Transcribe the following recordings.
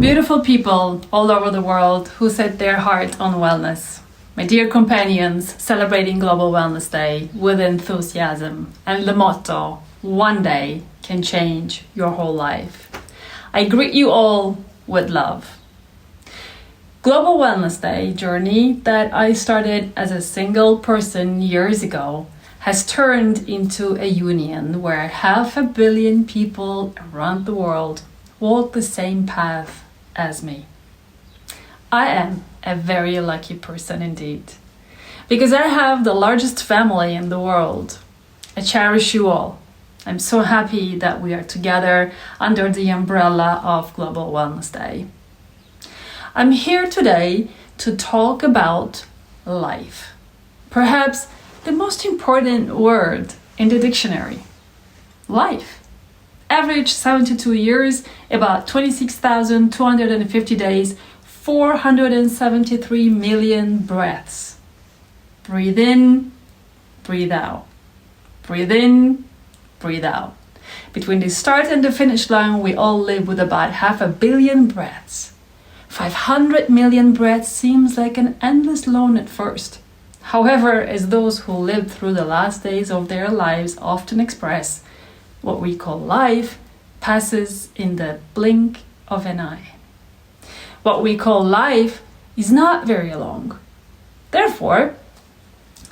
Beautiful people all over the world who set their heart on wellness. My dear companions celebrating Global Wellness Day with enthusiasm and the motto, one day can change your whole life. I greet you all with love. Global Wellness Day journey that I started as a single person years ago has turned into a union where 500 million people around the world walk the same path as me. I am a very lucky person indeed, because I have the largest family in the world. I cherish you all. I'm so happy that we are together under the umbrella of Global Wellness Day. I'm here today to talk about life. Perhaps the most important word in the dictionary. Life. Average 72 years, about 26,250 days, 473 million breaths. Breathe in, breathe out. Breathe in, breathe out. Between the start and the finish line, we all live with about 500 million breaths. 500 million breaths seems like an endless loan at first. However, as those who lived through the last days of their lives often express, what we call life passes in the blink of an eye. What we call life is not very long. Therefore,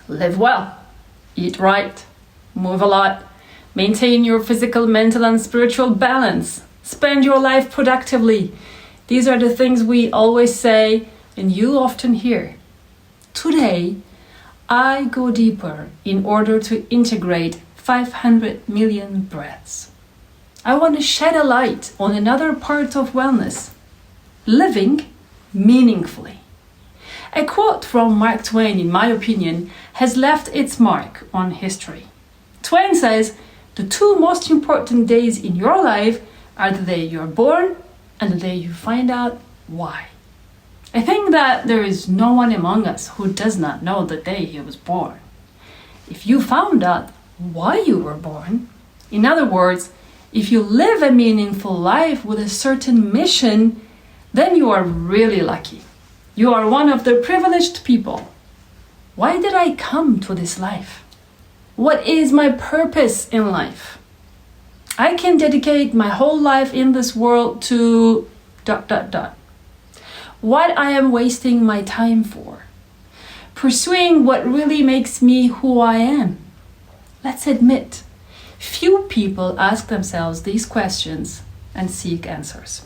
live well, eat right, move a lot, maintain your physical, mental, and spiritual balance, spend your life productively. These are the things we always say and you often hear. Today, I go deeper in order to integrate 500 million breaths. I want to shed a light on another part of wellness, living meaningfully. A quote from Mark Twain, in my opinion, has left its mark on history. Twain says, the two most important days in your life are the day you're born and the day you find out why. I think that there is no one among us who does not know the day he was born. If you found out why you were born, in other words, if you live a meaningful life with a certain mission, then you are really lucky. You are one of the privileged people. Why did I come to this life? What is my purpose in life? I can dedicate my whole life in this world to ... What I am wasting my time for? Pursuing what really makes me who I am. Let's admit, few people ask themselves these questions and seek answers.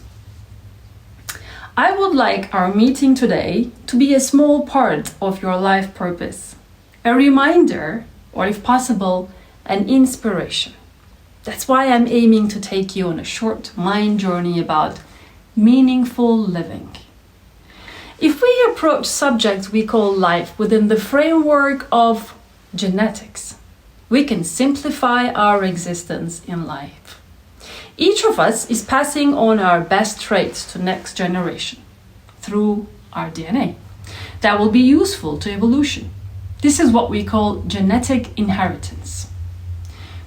I would like our meeting today to be a small part of your life purpose, a reminder, or if possible, an inspiration. That's why I'm aiming to take you on a short mind journey about meaningful living. If we approach subjects we call life within the framework of genetics, we can simplify our existence in life. Each of us is passing on our best traits to next generation through our DNA. That will be useful to evolution. This is what we call genetic inheritance.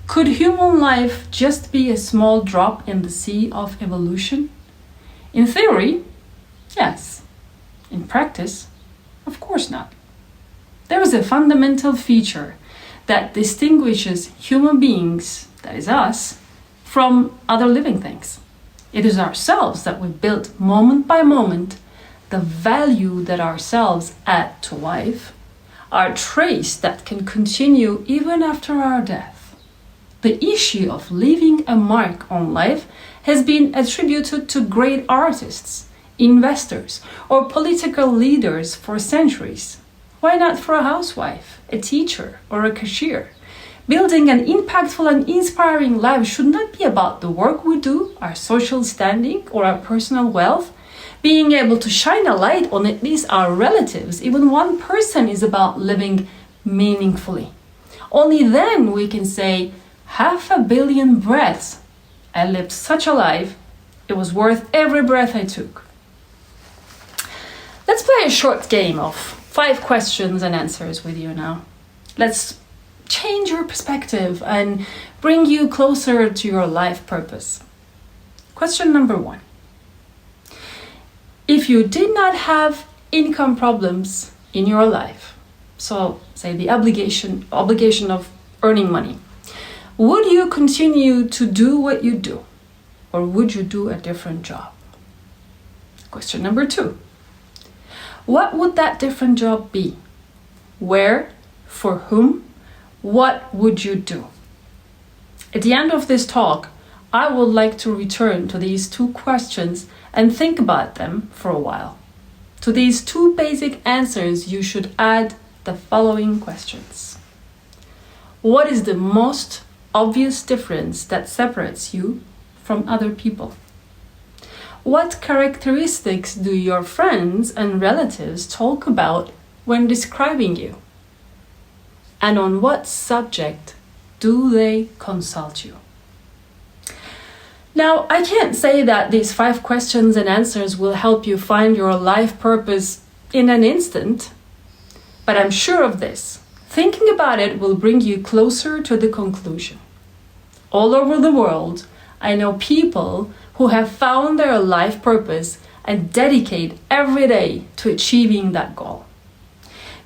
Could human life just be a small drop in the sea of evolution? In theory, yes. In practice, of course not. There is a fundamental feature that distinguishes human beings, that is us, from other living things. It is ourselves that we build moment by moment, the value that ourselves add to life, our trace that can continue even after our death. The issue of leaving a mark on life has been attributed to great artists, investors, or political leaders for centuries. Why not for a housewife, a teacher, or a cashier? Building an impactful and inspiring life should not be about the work we do, our social standing, or our personal wealth. Being able to shine a light on at least our relatives, even one person, is about living meaningfully. Only then we can say, 500 million breaths. I lived such a life, it was worth every breath I took. Let's play a short game of 5 questions and answers with you now. Let's change your perspective and bring you closer to your life purpose. Question number 1. If you did not have income problems in your life, so say the obligation of earning money, would you continue to do what you do, or would you do a different job? Question number 2. What would that different job be? Where? For whom? What would you do? At the end of this talk, I would like to return to these 2 questions and think about them for a while. To these 2 basic answers, you should add the following questions. What is the most obvious difference that separates you from other people? What characteristics do your friends and relatives talk about when describing you? And on what subject do they consult you? Now, I can't say that these 5 questions and answers will help you find your life purpose in an instant, but I'm sure of this. Thinking about it will bring you closer to the conclusion. All over the world, I know people who have found their life purpose and dedicate every day to achieving that goal.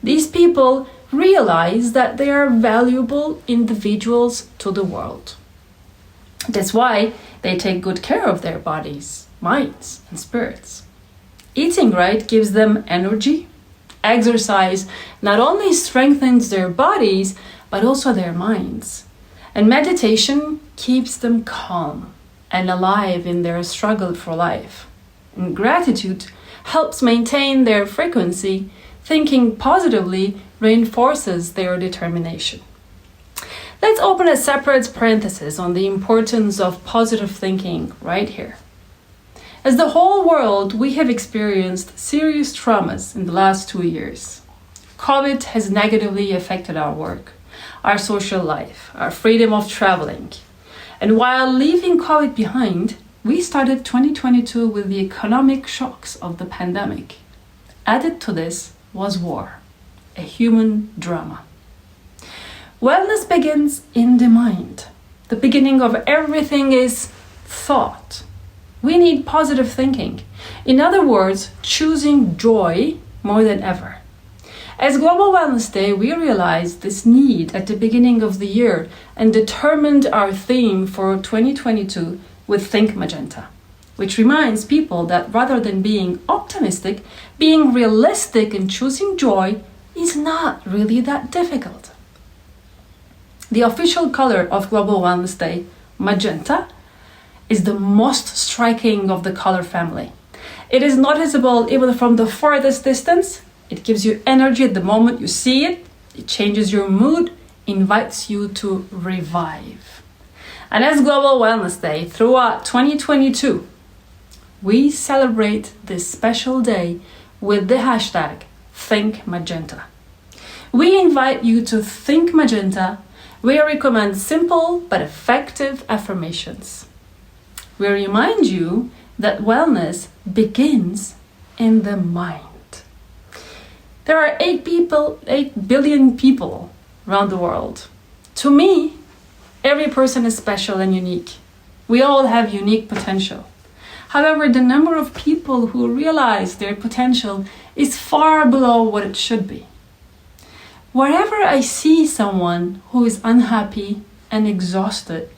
These people realize that they are valuable individuals to the world. That's why they take good care of their bodies, minds, and spirits. Eating right gives them energy. Exercise not only strengthens their bodies, but also their minds. And meditation keeps them calm and alive in their struggle for life. And gratitude helps maintain their frequency. Thinking positively reinforces their determination. Let's open a separate parenthesis on the importance of positive thinking right here. As the whole world, we have experienced serious traumas in the last 2 years. COVID has negatively affected our work, our social life, our freedom of traveling. And while leaving COVID behind, we started 2022 with the economic shocks of the pandemic. Added to this was war, a human drama. Wellness begins in the mind. The beginning of everything is thought. We need positive thinking. In other words, choosing joy more than ever. As Global Wellness Day, we realized this need at the beginning of the year and determined our theme for 2022 with Think Magenta, which reminds people that rather than being optimistic, being realistic and choosing joy is not really that difficult. The official color of Global Wellness Day, magenta, is the most striking of the color family. It is noticeable even from the farthest distance. It gives you energy at the moment you see it. It changes your mood, invites you to revive. And as Global Wellness Day, throughout 2022, we celebrate this special day with the hashtag Think Magenta. We invite you to think magenta. We recommend simple but effective affirmations. We remind you that wellness begins in the mind. There are 8 billion people around the world. To me, every person is special and unique. We all have unique potential. However, the number of people who realize their potential is far below what it should be. Wherever I see someone who is unhappy and exhausted,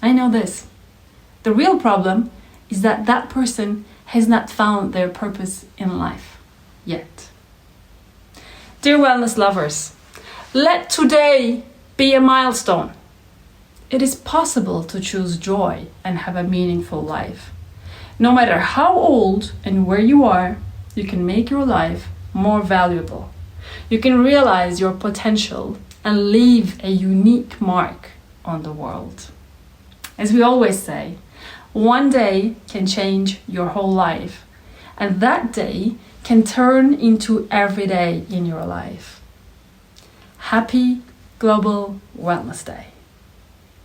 I know this. The real problem is that that person has not found their purpose in life yet. Dear wellness lovers, let today be a milestone. It is possible to choose joy and have a meaningful life. No matter how old and where you are, you can make your life more valuable. You can realize your potential and leave a unique mark on the world. As we always say, one day can change your whole life, and that day can turn into every day in your life. Happy Global Wellness Day.